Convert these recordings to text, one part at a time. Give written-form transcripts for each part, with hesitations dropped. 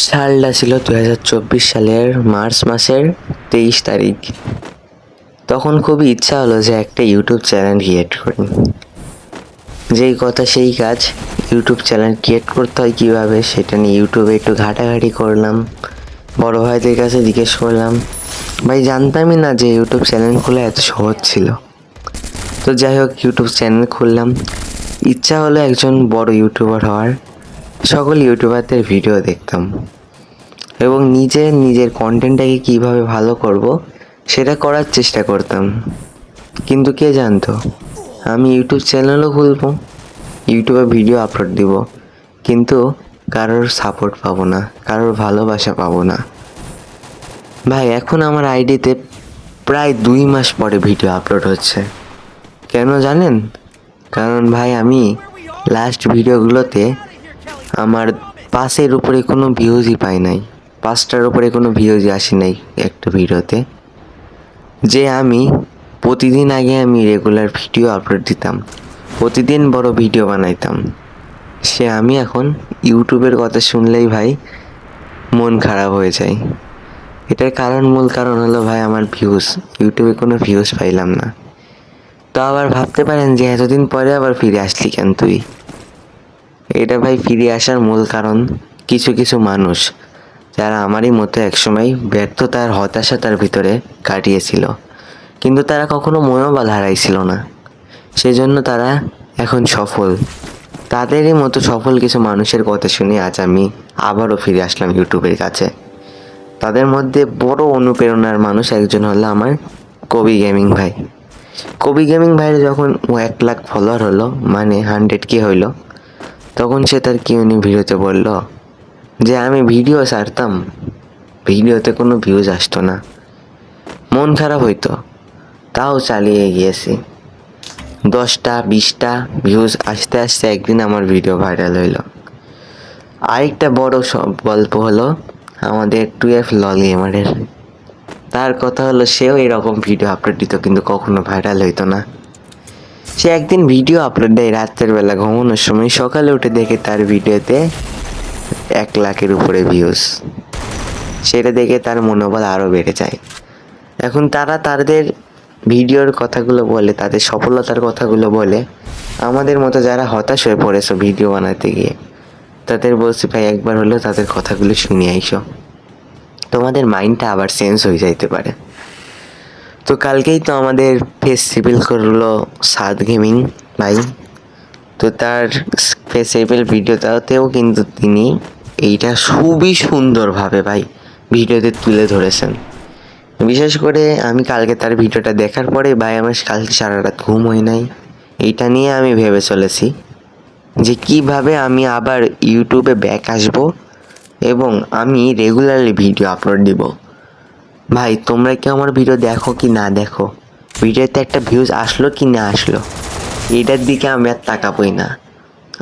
সালটা ছিল 2024 সালের মার্চ মাসের 23 তারিখ। তখন খুবই ইচ্ছা হলো যে একটা ইউটিউব চ্যানেল ক্রিয়েট করি। যেই কথা সেই কাজ, ইউটিউব চ্যানেল ক্রিয়েট করতে হয় কীভাবে সেটা নিয়ে ইউটিউবে একটু ঘাটাঘাটি করলাম, বড় ভাইদের কাছে জিজ্ঞেস করলাম। ভাই জানতামই না যে ইউটিউব চ্যানেল খোলা এত সহজ ছিল। তো যাই হোক, ইউটিউব চ্যানেল খুললাম। ইচ্ছা হলো একজন বড় ইউটিউবার হওয়ার। সকল ইউটিউবারদের ভিডিও দেখতাম এবং নিজের কন্টেন্টটাকে কীভাবে ভালো করব সেটা করার চেষ্টা করতাম। কিন্তু কে জানতো আমি ইউটিউব চ্যানেলও খুলবো, ইউটিউবে ভিডিও আপলোড দিব, কিন্তু কারোর সাপোর্ট পাবো না, কারোর ভালোবাসা পাবো না। ভাই এখন আমার আইডিতে প্রায় 2 মাস পরে ভিডিও আপলোড হচ্ছে। কেন জানেন? কারণ ভাই আমি লাস্ট ভিডিওগুলোতে আমার 5-এর উপরে কোনো ভিউজই পাই নাই, 5টার উপরে কোনো ভিউজই আসে নাই একটা ভিডিওতে। যে আমি প্রতিদিন আগে আমি রেগুলার ভিডিও আপলোড দিতাম, প্রতিদিন বড় ভিডিও বানাইতাম, সে আমি এখন ইউটিউবের কথা শুনলেই ভাই মন খারাপ হয়ে যায়। এটার মূল কারণ হলো ভাই আমার ভিউজ, ইউটিউবে কোনো ভিউজ পাইলাম না। তো আবার ভাবতে পারেন যে এতদিন পরে আবার ফিরে আসলি কেন তুই? এটা ভাই ফিরে আসার মূল কারণ কিছু মানুষ যারা আমারই মতো একসময় ব্যর্থতার হতাশা তার ভিতরে কাটিয়েছিল, কিন্তু তারা কখনো মনোবল হারাইছিল না, সেজন্য তারা এখন সফল। তাদেরই মতো সফল কিছু মানুষের কথা শুনে আজ আমি আবারও ফিরে আসলাম ইউটিউবের কাছে। তাদের মধ্যে বড় অনুপ্রেরণার মানুষ একজন হলো আমার কবি গেমিং ভাই। কবি গেমিং ভাইয়ের যখন 1 লাখ ফলোয়ার হলো, মানে 100K হইলো, তখন সে তার কিউনি ভিডিওতে বলল যে আমি ভিডিও ছাড়তাম, ভিডিওতে কোনো ভিউজ আসতো না, মন খারাপ হইতো, তাও চালিয়ে গিয়েছি। 10টা 20টা ভিউজ আসতে আসতে একদিন আমার ভিডিও ভাইরাল হইল। আরেকটা বড় সব গল্প হলো আমাদের 12 লল গেমারের। তার কথা হলো সেও এরকম ভিডিও আপলোড দিত কিন্তু কখনো ভাইরাল হইতো না। সে একদিন ভিডিও আপলোড দেয় রাতের বেলা ঘুমানোর সময়, সকালে উঠে দেখে তার ভিডিওতে 1 লাখের উপরে ভিউজ। সেটা দেখে তার মনোবল আরও বেড়ে যায়। এখন তারা তাদের ভিডিওর কথাগুলো বলে, তাদের সফলতার কথাগুলো বলে, আমাদের মতো যারা হতাশ হয়ে পড়েছো ভিডিও বানাতে গিয়ে, তাদের বলছি ভাই একবার হলেও তাদের কথাগুলো শুনে আইসো, তোমাদের মাইন্ডটা আবার চেঞ্জ হয়ে যাইতে পারে। তো কালকেই তো আমাদের ফেস রিভিল করলো সাদ গেমিং ভাই। তো তার ফেস রিভিল ভিডিওটাতেও কিন্তু তিনি এইটা খুবই সুন্দরভাবে ভাই ভিডিওতে তুলে ধরেছেন। বিশেষ করে আমি কালকে তার ভিডিওটা দেখার পরে ভাই আমার কালকে সারা রাত ঘুম হয় নাই। এইটা নিয়ে আমি ভেবে চলেছি যে কিভাবে আমি আবার ইউটিউবে ব্যাক আসবো এবং আমি রেগুলারলি ভিডিও আপলোড দিব। ভাই তোমরা কি আমার ভিডিও দেখো কি না দেখো, ভিডিওতে একটা ভিউজ আসলো কি না আসলো, এটার দিকে আমি আর তাকাবই না।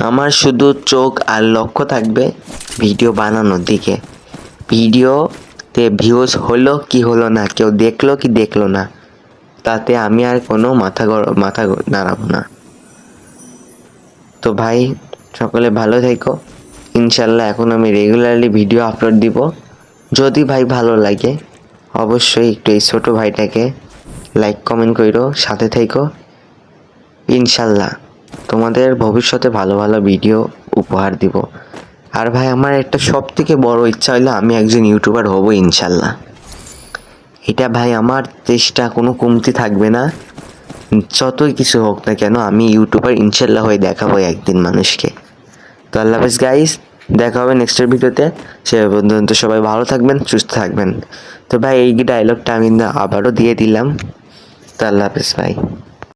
আমার শুধু চোখ আর লক্ষ্য থাকবে ভিডিও বানানোর দিকে। ভিডিওতে ভিউজ হলো কি হলো না, কেউ দেখলো কি দেখলো না, তাতে আমি আর কোনো মাথা নাড়াবো না। তো ভাই সকলে ভালো থেকো। ইনশাল্লাহ এখন আমি রেগুলারলি ভিডিও আপলোড দিব। যদি ভাই ভালো লাগে অবশ্যই একটু এই ছোটো ভাইটাকে লাইক কমেন্ট করো, সাথে থেকো। ইনশাল্লাহ তোমাদের ভবিষ্যতে ভালো ভালো ভিডিও উপহার দিব। আর ভাই আমার একটা সব থেকে বড় ইচ্ছা হলো আমি একজন ইউটিউবার হব ইনশাল্লাহ। এটা ভাই আমার চেষ্টা কোনো কমতি থাকবে না, যতই কিছু হোক না কেন আমি ইউটিউবার ইনশাল্লাহ হয়ে দেখাবো একদিন মানুষকে। তো আল্লাহ হাফেজ গাইস, দেখা হবে নেক্সটের ভিডিওতে। সে পর্যন্ত সবাই ভালো থাকবেন, সুস্থ থাকবেন। তো ভাই এই ডায়লগটা আমি আবারও দিয়ে দিলাম। তো আল্লাহ হাফেজ ভাই।